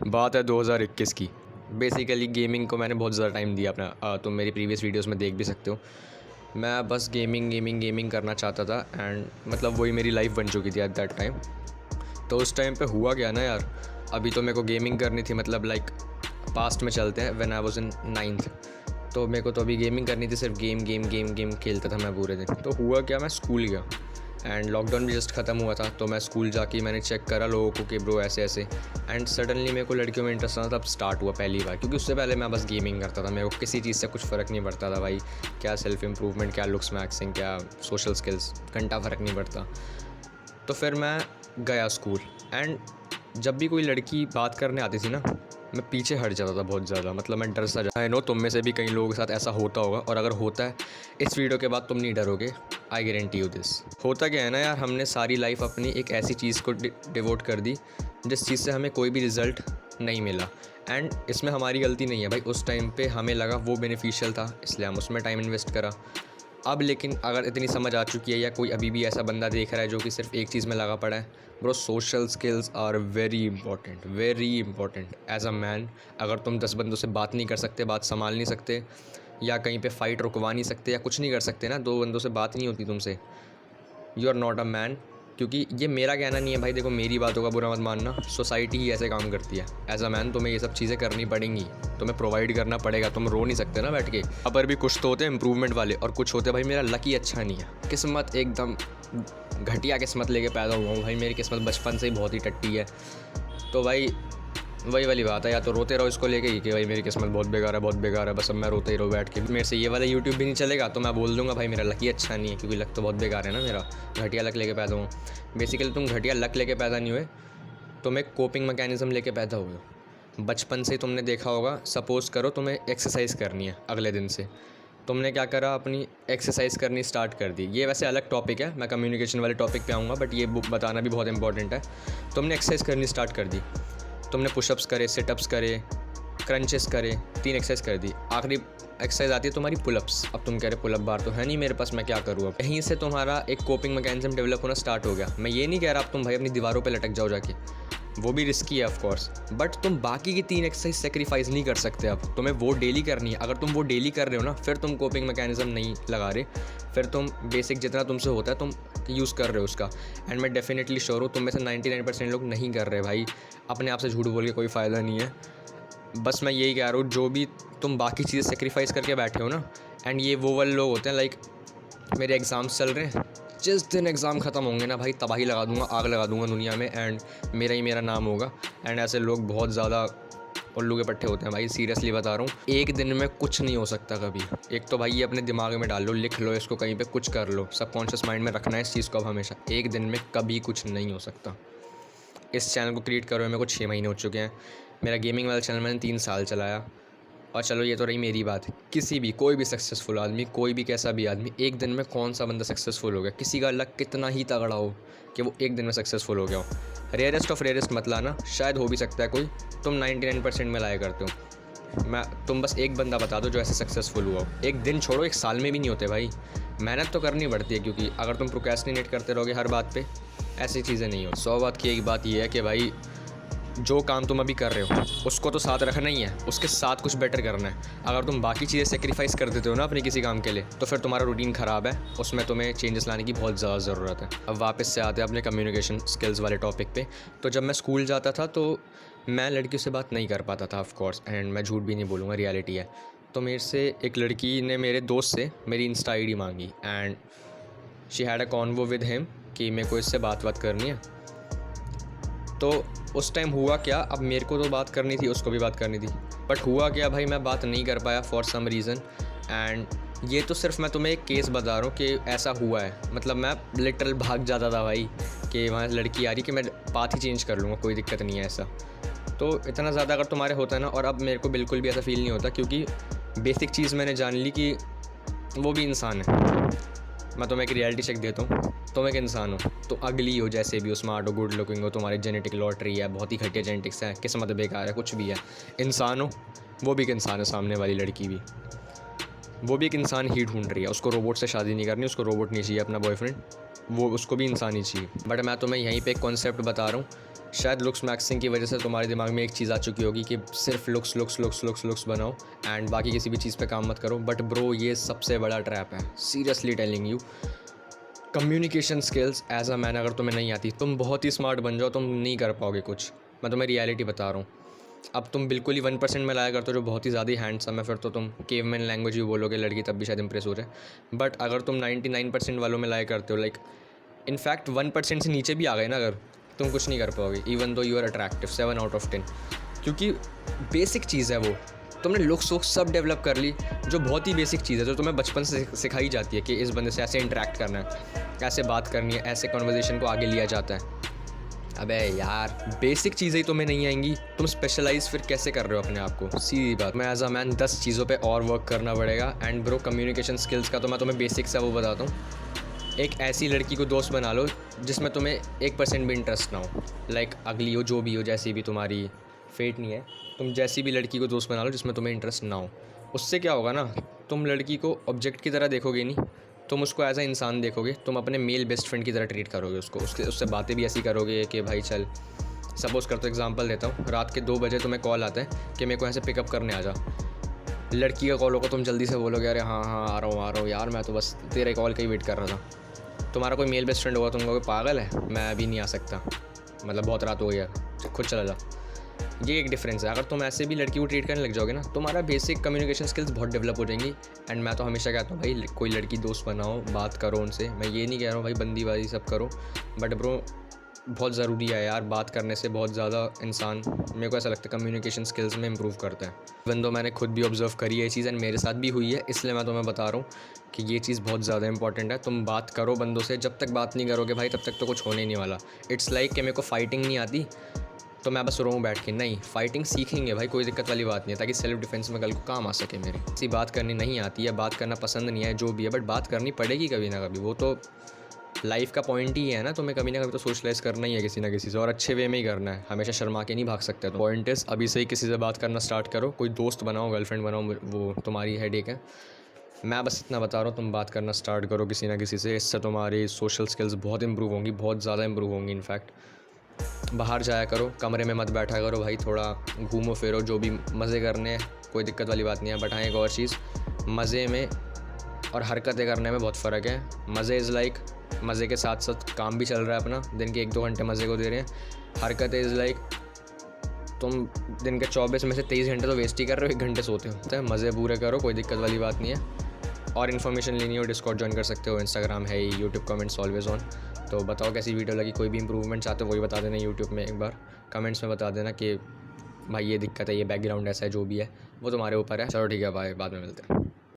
बात है 2021 की। बेसिकली गेमिंग को मैंने बहुत ज़्यादा टाइम दिया अपना, तुम मेरी प्रीवियस वीडियोस में देख भी सकते हो। मैं बस गेमिंग करना चाहता था एंड मतलब वही मेरी लाइफ बन चुकी थी एट दैट टाइम। तो उस टाइम पे हुआ क्या ना यार, अभी तो मेरे को गेमिंग करनी थी, मतलब लाइक पास्ट में चलते हैं, when I was in 9th। तो मेरे को तो अभी गेमिंग करनी थी, सिर्फ गेम खेलता था मैं पूरे दिन। तो हुआ क्या, मैं स्कूल गया एंड लॉकडाउन भी जस्ट ख़त्म हुआ था। तो मैं स्कूल जाके मैंने चेक करा लोगों को कि ब्रो ऐसे ऐसे, एंड सडनली मेरे को लड़कियों में इंटरेस्ट आना तब स्टार्ट हुआ पहली बार, क्योंकि उससे पहले मैं बस गेमिंग करता था। मेरे को किसी चीज़ से कुछ फ़र्क नहीं पड़ता था भाई, क्या सेल्फ इम्प्रूवमेंट, क्या लुक्स मैक्सिंग, क्या सोशल स्किल्स, घंटा फ़र्क नहीं पड़ता। तो फिर मैं गया स्कूल एंड जब भी कोई लड़की बात करने आती थी ना, मैं पीछे हट जाता था बहुत ज़्यादा, मतलब मैं डर सा जा। आई नो तुम में से भी कई लोगों के साथ ऐसा होता होगा, और अगर होता है इस वीडियो के बाद तुम नहीं डरोगे, आई गारंटी यू दिस। होता क्या है ना यार, हमने सारी लाइफ अपनी एक ऐसी चीज़ को डिवोट कर दी जिस चीज़ से हमें कोई भी रिज़ल्ट नहीं मिला। एंड इसमें हमारी गलती नहीं है भाई, उस टाइम पे हमें लगा वो बेनिफिशियल था इसलिए हम उसमें टाइम इन्वेस्ट करा। अब लेकिन अगर इतनी समझ आ चुकी है, या कोई अभी भी ऐसा बंदा देख रहा है जो कि सिर्फ एक चीज़ में लगा पड़ा है, bro social skills are very important as a man. अगर तुम 10 बंदों से बात नहीं कर सकते, बात संभाल नहीं सकते, या कहीं पे फ़ाइट रुकवा नहीं सकते, या कुछ नहीं कर सकते ना, 2 बंदों से बात नहीं होती तुमसे, you are not a man. क्योंकि ये मेरा कहना नहीं है भाई, देखो मेरी बातों का बुरा मत मानना, सोसाइटी ही ऐसे काम करती है। एज अ मैन तुम्हें ये सब चीज़ें करनी पड़ेंगी, तुम्हें प्रोवाइड करना पड़ेगा, तुम रो नहीं सकते ना बैठ के। यहाँ पर भी कुछ तो होते हैं इंप्रूवमेंट वाले, और कुछ होते हैं भाई मेरा लकी अच्छा नहीं है, किस्मत एकदम घटिया किस्मत लेके पैदा हुआ हूँ भाई, मेरी किस्मत बचपन से ही बहुत ही टट्टी है। तो भाई वही वाली बात है, या तो रोते रहो इसको लेके ही कि भाई मेरी किस्मत बहुत बेकार है, बस अब मैं रोते ही रहो बैठ के। मेरे से ये वाला यूट्यूब भी नहीं चलेगा, तो मैं बोल दूंगा भाई मेरा लकी अच्छा नहीं है, क्योंकि लक तो बहुत बेकार है ना मेरा, घटिया लक लेके पैदा हुआ। बेसिकली तुम घटिया लक लेके पैदा नहीं हुए, तुम एक कोपिंग मैकेनिज़्म लेके पैदा हुए हो। बचपन से तुमने देखा होगा, सपोज़ करो तुम्हें एक्सरसाइज करनी है अगले दिन से, तुमने क्या करा, अपनी एक्सरसाइज करनी स्टार्ट कर दी। ये वैसे अलग टॉपिक है, मैं कम्युनिकेशन वाले टॉपिक पे आऊँगा, बट ये बताना भी बहुत इंपॉर्टेंट है। तुमने एक्सरसाइज करनी स्टार्ट कर दी, तुमने पुशअप्स करे, सिटअप्स करे, क्रंचेस करे, 3 एक्सरसाइज कर दी। आखिरी एक्सरसाइज आती है तुम्हारी पुलअप्स। अब तुम कह रहे पुलअप बार तो है नहीं मेरे पास, मैं क्या करूँ। अब यहीं से तुम्हारा एक कोपिंग मैकेनिज्म डेवलप होना स्टार्ट हो गया। मैं ये नहीं कह रहा अब तुम भाई अपनी दीवारों पे लटक जाओ जाके, वो भी रिस्की है ऑफ कोर्स, बट तुम बाकी की 3 एक्सरसाइज सेक्रीफाइस नहीं कर सकते। अब तुम्हें वो डेली करनी है। अगर तुम वो डेली कर रहे हो ना, फिर तुम कोपिंग मैकेनिज्म नहीं लगा रहे, फिर तुम बेसिक जितना तुमसे होता है तुम यूज़ कर रहे हो उसका। एंड मैं डेफिनेटली श्योर हूँ तुम में से 99% लोग नहीं कर रहे भाई। अपने आप से झूठ बोल के कोई फ़ायदा नहीं है। बस मैं यही कह रहा हूँ, जो भी तुम बाकी चीज़ें सेक्रीफाइस करके बैठे हो ना, एंड ये वो वाले लोग होते हैं, लाइक मेरे एग्ज़ाम्स चल रहे हैं, जिस दिन एग्ज़ाम ख़त्म होंगे ना भाई, तबाही लगा दूंगा, आग लगा दूंगा दुनिया में, एंड मेरा ही मेरा नाम होगा। एंड ऐसे लोग बहुत ज़्यादा उल्लू के पट्टे होते हैं भाई, सीरियसली बता रहा हूँ। एक दिन में कुछ नहीं हो सकता कभी। एक तो भाई ये अपने दिमाग में डाल लो, लिख लो इसको कहीं पे, कुछ कर लो, सबकॉन्शियस माइंड में रखना है इस चीज़ को। अब हमेशा एक दिन में कभी कुछ नहीं हो सकता। इस चैनल को क्रिएट करो मेरे को 6 महीने हो चुके हैं। मेरा गेमिंग वाला चैनल मैंने 3 साल चलाया। और चलो ये तो रही मेरी बात, किसी भी कोई भी सक्सेसफुल आदमी, कोई भी कैसा भी आदमी, एक दिन में कौन सा बंदा सक्सेसफुल हो गया। किसी का लक कितना ही तगड़ा हो कि वो एक दिन में सक्सेसफुल हो गया हो, रेयरेस्ट ऑफ रेयरेस्ट मत लाना, शायद हो भी सकता है कोई, तुम 99% में लाया करते हो। तुम बस एक बंदा बता दो जो ऐसे सक्सेसफुल हुआ हो। एक दिन छोड़ो, एक साल में भी नहीं होते भाई। मेहनत तो करनी पड़ती है, क्योंकि अगर तुम प्रोक्रेस्टिनेट करते रहोगे हर बात पे, ऐसी चीज़ें नहीं हो। 100 बात की एक बात ये है कि भाई जो काम तुम अभी कर रहे हो उसको तो साथ रखना ही है, उसके साथ कुछ बेटर करना है। अगर तुम बाकी चीज़ें सेक्रीफाइस कर देते हो ना अपने किसी काम के लिए, तो फिर तुम्हारा रूटीन ख़राब है, उसमें तुम्हें चेंजेस लाने की बहुत ज़्यादा ज़रूरत है। अब वापस से आते हैं अपने कम्युनिकेशन स्किल्स वाले टॉपिक पे। तो जब मैं स्कूल जाता था तो मैं लड़कियों से बात नहीं कर पाता था ऑफ कोर्स, एंड मैं झूठ भी नहीं बोलूँगा, रियलिटी है। तो मेरे से एक लड़की ने मेरे दोस्त से मेरी इंस्टा ID मांगी, and she had a convo with him कि मेरे को इससे बात करनी है। तो उस टाइम हुआ क्या, अब मेरे को तो बात करनी थी, उसको भी बात करनी थी, बट हुआ क्या भाई, मैं बात नहीं कर पाया फॉर सम रीज़न। एंड ये तो सिर्फ मैं तुम्हें एक केस बता रहा हूँ कि ऐसा हुआ है। मतलब मैं लिटरल भाग जाता था भाई कि वहाँ लड़की आ रही कि मैं बात ही चेंज कर लूँगा, कोई दिक्कत नहीं है ऐसा। तो इतना ज़्यादा अगर तुम्हारे होता है ना, और अब मेरे को बिल्कुल भी ऐसा फील नहीं होता, क्योंकि बेसिक चीज़ मैंने जान ली कि वो भी इंसान है। मैं तुम्हें एक रियलिटी चेक देता हूँ, तुम एक इंसान हो, तो अगली हो, जैसे भी हो, स्मार्ट हो, गुड लुकिंग हो, तुम्हारी जेनेटिक लॉटरी है, बहुत ही घटिया जेनेटिक्स है, किस्मत बेकार है, कुछ भी है, इंसान हो, वो भी एक इंसान है। सामने वाली लड़की भी, वो भी एक इंसान ही ढूंढ रही है। उसको रोबोट से शादी नहीं करनी, उसको रोबोट नहीं चाहिए अपना बॉयफ्रेंड, वो उसको भी इंसान ही चाहिए। बट मैं तुम्हें यहीं पे एक कॉन्सेप्ट बता रहा हूँ शायद लुक्स मैक्सिंग की वजह से तुम्हारे दिमाग में एक चीज़ आ चुकी होगी कि सिर्फ लुक्स बनाओ एंड बाकी किसी भी चीज़ पे काम मत करो। बट ब्रो, ये सबसे बड़ा ट्रैप है, seriously telling you. Communication skills as a man अगर तुम्हें नहीं आती, तुम बहुत ही स्मार्ट बन जाओ, तुम नहीं कर पाओगे कुछ। मैं तुम्हें रियलिटी बता रहा हूँ। अब तुम बिल्कुल ही 1% में लाया करते हो जो बहुत ही ज़्यादा ही हैंडसम है, फिर तो तुम केवमैन लैंग्वेज भी बोलोगे, लड़की तब भी शायद इंप्रेस हो जाए। बट अगर तुम 99% वालों में लाया करते हो, लाइक इनफैक्ट 1% से नीचे भी आ गए ना अगर, तुम कुछ नहीं कर पाओगे, even though you are attractive 7 out of 10। क्योंकि बेसिक चीज़ है वो, तुमने लुक्स वुक्स सब डेवलप कर ली, जो बहुत ही बेसिक चीज़ है, जो तुम्हें बचपन से सिखाई जाती है कि इस बंदे से ऐसे इंटरेक्ट करना है, ऐसे बात करनी है, ऐसे कन्वर्सेशन को आगे लिया जाता है। अबे यार, बेसिक चीज़ें ही तुम्हें नहीं आएंगी, तुम स्पेशलाइज फिर कैसे कर रहे हो अपने आप को? सीधी बात, मैं एज अ मैन 10 चीज़ों पे और वर्क करना पड़ेगा। एंड ब्रो, कम्युनिकेशन स्किल्स का तो मैं तुम्हें बेसिक्स है वो बताता हूँ। एक ऐसी लड़की को दोस्त बना लो जिसमें तुम्हें 1% भी इंटरेस्ट ना हो, लाइक अगली हो, जो भी हो, जैसी भी तुम्हारी फेट नहीं है, तुम जैसी भी लड़की को दोस्त बना लो जिसमें तुम्हें इंटरेस्ट ना हो। उससे क्या होगा ना, तुम लड़की को ऑब्जेक्ट की तरह देखोगे नहीं, तुम उसको एज अ इंसान देखोगे, तुम अपने मेल बेस्ट फ्रेंड की तरह ट्रीट करोगे उसको, उससे बातें भी ऐसी करोगे कि भाई चल, सपोज़ कर तो एग्जांपल देता हूँ, रात के 2 बजे तुम्हें कॉल आता है कि मेरे को ऐसे पिकअप करने आ जा। लड़की का कॉल होगा, तुम जल्दी से बोलोगे अरे हाँ हाँ आ रहा हूँ यार, मैं तो बस तेरे कॉल का ही वेट कर रहा था। तुम्हारा कोई मेल बेस्ट फ्रेंड होगा, तुम कहोगे पागल है, मैं अभी नहीं आ सकता, मतलब बहुत रात हो गई है, खुद चला जा। ये एक डिफरेंस है। अगर तुम ऐसे भी लड़की को ट्रीट करने लग जाओगे ना, तुम्हारा बेसिक कम्युनिकेशन स्किल्स बहुत डेवलप हो जाएंगी। एंड मैं तो हमेशा कहता हूँ भाई, कोई लड़की दोस्त बनाओ, बात करो उनसे। मैं ये नहीं कह रहा हूँ भाई बंदीबाजी सब करो, बट ब्रो बहुत ज़रूरी है यार, बात करने से बहुत ज़्यादा इंसान, मेरे को ऐसा लगता है, कम्युनिकेशन स्किल्स में इम्प्रूव करता है। इवन दो मैंने खुद भी ऑब्जर्व करी है ये चीज़, एंड मेरे साथ भी हुई है, इसलिए मैं तुम्हें बता रहा हूँ कि ये चीज़ बहुत ज़्यादा इंपॉर्टेंट है। तुम बात करो बंदों से, जब तक बात नहीं करोगे भाई तब तक तो कुछ होने ही नहीं वाला। इट्स लाइक कि मेरे को फाइटिंग नहीं आती तो मैं बस रोऊँ बैठ के, नहीं, फाइटिंग सीखेंगे भाई, कोई दिक्कत वाली बात नहीं है, ताकि सेल्फ डिफेंस में कल को काम आ सके मेरे। ऐसी बात करनी नहीं आती है, बात करना पसंद नहीं है, जो भी है, बट बात करनी पड़ेगी कभी ना कभी, वो तो लाइफ का पॉइंट ही है ना, तुम्हें कभी ना कभी तो सोशलाइज करना ही है किसी ना किसी से, और अच्छे वे में ही करना है, हमेशा शर्मा के नहीं भाग सकते। तो पॉइंट इज़, अभी से ही किसी से बात करना स्टार्ट करो, कोई दोस्त बनाओ, गर्लफ्रेंड बनाओ, वो तुम्हारी हेडेक है। मैं बस इतना बता रहा हूँ, तुम बात करना स्टार्ट करो किसी ना किसी से, इससे तुम्हारी सोशल स्किल्स बहुत इंप्रूव होंगी, बहुत ज़्यादा इंप्रूव होंगी। इनफैक्ट बाहर जाया करो, कमरे में मत बैठा करो भाई, थोड़ा घूमो फिरो, जो भी मज़े करने हैं, कोई दिक्कत वाली बात नहीं है। बट हाँ, एक और चीज़, मज़े में और हरकतें करने में बहुत फ़र्क है। मज़े इज़ लाइक, मज़े के साथ साथ काम भी चल रहा है अपना, दिन के 1-2 घंटे मज़े को दे रहे हैं। हरकतें इज़ लाइक, तुम दिन के 24 में से 23 घंटे तो वेस्ट ही कर रहे हो, 1 घंटे सोते हो। तो मज़े पूरे करो, कोई दिक्कत वाली बात नहीं है। और इन्फॉर्मेशन लेनी हो, डिस्कॉर्ड ज्वाइन कर सकते हो, इंस्टाग्राम है, यूट्यूब कमेंट्स ऑलवेज ऑन। तो बताओ कैसी वीडियो लगी, कोई भी इंप्रूवमेंट चाहते हो वही बता देना यूट्यूब में, एक बार कमेंट्स में बता देना कि भाई ये दिक्कत है, ये बैकग्राउंड ऐसा है, जो भी है वो तुम्हारे ऊपर है। चलो ठीक है, बाय, बाद में मिलते हैं।